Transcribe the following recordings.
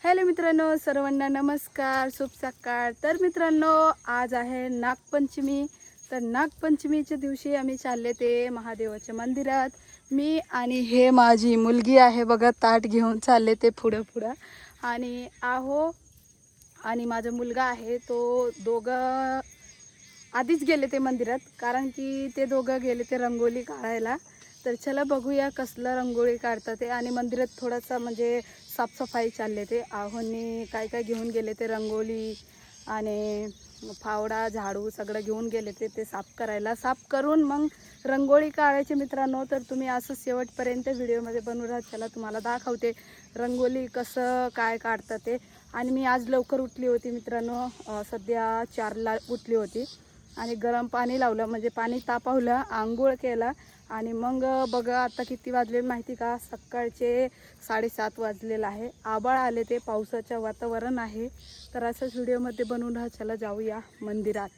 Hello मित्रांनो, सर्वांना नमस्कार, शुभ सकाळ। तर मित्रांनो, आज आहे नागपंचमी। तर नागपंचमीच्या दिवशी आम्ही चालले ते महादेवाच्या मंदिरात। मी आणि हे माझी मुलगी आहे बघा, ताट घेऊन चालले ते पुढं आणि आणि माझा मुलगा आहे तो दोघं आधीच गेले ते मंदिरात, कारण की ते दोघं गेले ते रंगोली काढायला। तर चला बघूया कसलं रंगोळी काढतात ते। आणि मंदिरात थोडासा म्हणजे साफसफाई चालले ते। आहोंनी काय काय घेऊन गेले ते, रंगोली आणि फावडा झाडू सगळं घेऊन गेले ते साफ करायला। साफ करून मग रंगोळी काढायची मित्रांनो। तर तुम्ही असं शेवटपर्यंत व्हिडिओमध्ये बनवून राहा। चला तुम्हाला दाखवते रंगोली कसं काय काढतात ते। आणि मी आज लवकर उठली होती मित्रांनो, सध्या 4ला उठली होती आणि गरम पाणी लावलं, म्हणजे पाणी तापवलं, आंघोळ केला आणि मग बघा आता किती वाजले माहिती का, सकाळचे 7:30 वाजलेलं आहे। आभाळ आले ते, पावसाचं वातावरण आहे। तर असंच व्हिडिओमध्ये बनवून राहा। चला जाऊया मंदिरात।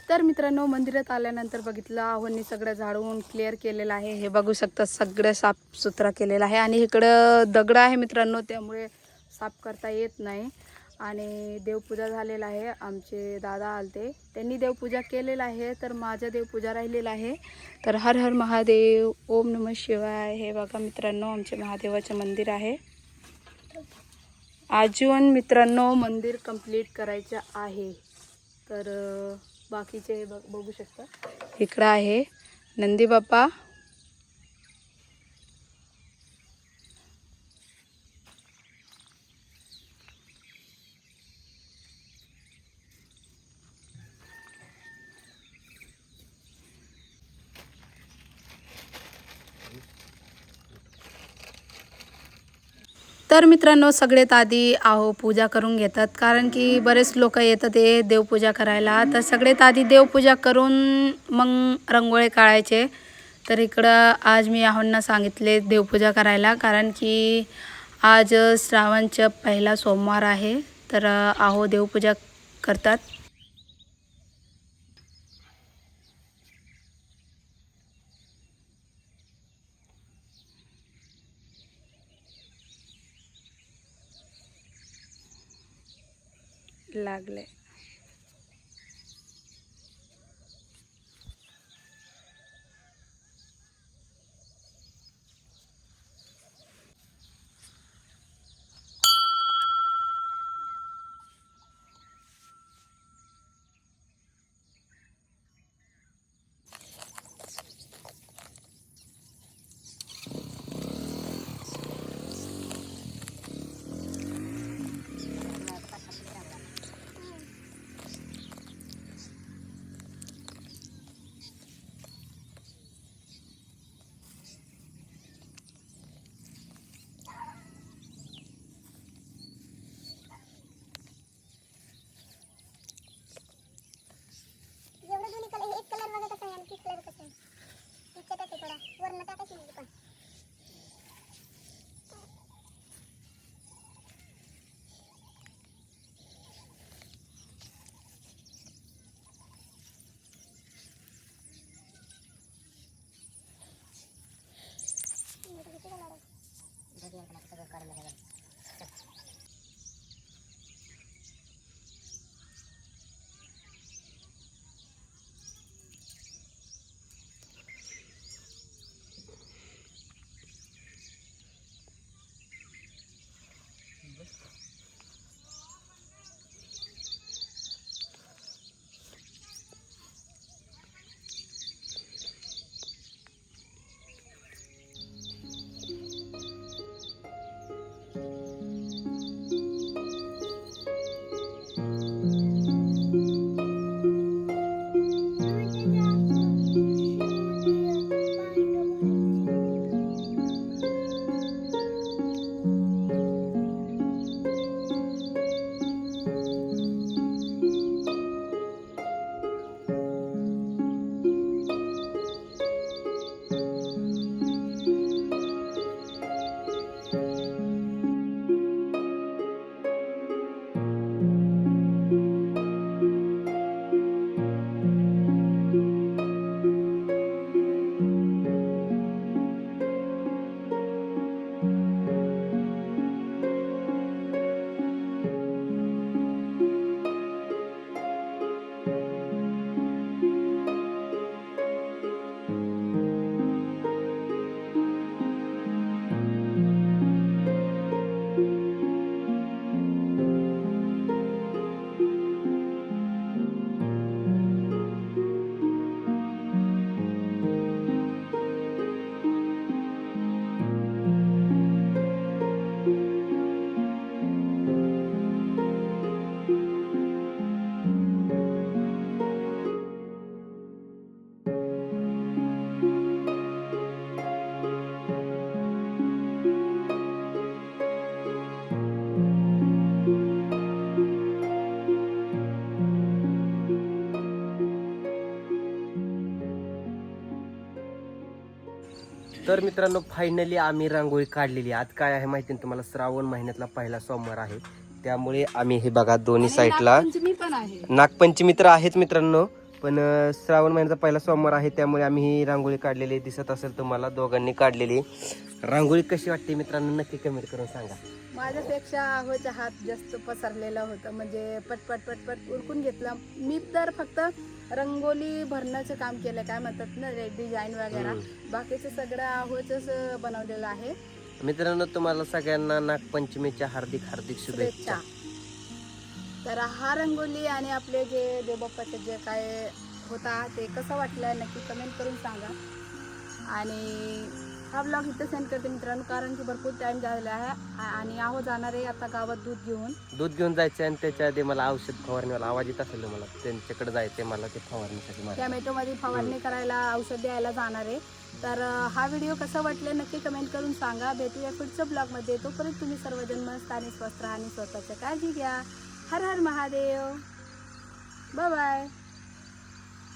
तर मित्रांनो, मंदिरात आल्यानंतर बघितलं आहोंनी सगळं झाडून क्लिअर केलेलं आहे। हे बघू शकता, सगळं साफसुथरा केलेलं आहे। आणि इकडं दगड आहे मित्रांनो, त्यामुळे साफ करता येत नाही। आणि देवपूजा झालेला आहे। आमचे दादा आलते, त्यांनी देवपूजा केलेलं आहे। तर माझं देवपूजा राहिलेलं आहे। तर हर हर महादेव, ओम नमः शिवाय। हे बघा मित्रांनो, आमचे महादेवाचे मंदिर आहे। अजून मित्रांनो मंदिर कंप्लीट करायचं आहे। तर बाकीचे बघू शकता, इकडं आहे नंदी बाप्पा। तर मित्रांनो, सगळ्यात आधी पूजा करून घेतात, कारण की बरेच लोक येतात ते देवपूजा करायला। तर सगळ्यात आधी देवपूजा करून मग रंगोळी काढायचे। तर इकडं आज मी आहोंना सांगितले देवपूजा करायला, कारण की आज श्रावणचा पहिला सोमवार आहे। तर आहो देवपूजा करतात। लागले तर मित्रांनो फायनली आम्ही रांगोळी काढलेली. आज काय आहे माहिती आहे तुम्हाला, श्रावण महिन्यातला पहिला सोमवार आहे, त्यामुळे आम्ही हे बघा दोन्ही आणि साईडला नागपंचमी पण आहे. नागपंचमी तर आहेच मित्रांनो, पण श्रावण महिन्याचा पहिला सोमवार आहे त्यामुळे आम्ही ही रांगोळी काढलेली दिसत असेल तुम्हाला दोघांनी काढलेली. रांगोळी कशी वाटते मित्रांनो नक्की कमेंट करून सांगा. माझ्यापेक्षा आहोच्या हात जास्त पसरलेलं होतं, म्हणजे पटपट पटपट उरकून घेतलं. मी तर फक्त रंगोली भरण्याचं काम केलं, काय म्हणतात ना डिझाईन वगैरे, बाकीचं सगळं आहोच बनवलेलं आहे. मित्रांनो तुम्हाला सगळ्यांना नागपंचमीच्या हार्दिक हार्दिक शुभेच्छा. तर हा रंगोली आणि आपले जे देवबाप्पाचे जे काय होता ते कसं वाटलं नक्की कमेंट करून सांगा. आणि हा ब्लॉग इथं सेंड करते मित्रांनो, कारण की भरपूर टाइम झालेला आहे आणि आहो जाणार आहे आता गावात दूध घेऊन जायचं आणि त्याच्या आधी मला औषध फवारणीवाला आवाज येत असेल मला, त्यांच्याकडे जायचंय मला ते फवारणीसाठी. टॅमॅटोमध्ये फवारणी करायला औषध द्यायला जाणार आहे. तर हा व्हिडिओ कसा वाटला नक्की कमेंट करून सांगा. भेटूया पुढच्या ब्लॉगमध्ये. तोपर्यंत तुम्ही सर्वजण मस्त आणि स्वस्त राहा आणि स्वतःची काळजी घ्या. हर हर महादेव. Bye bye.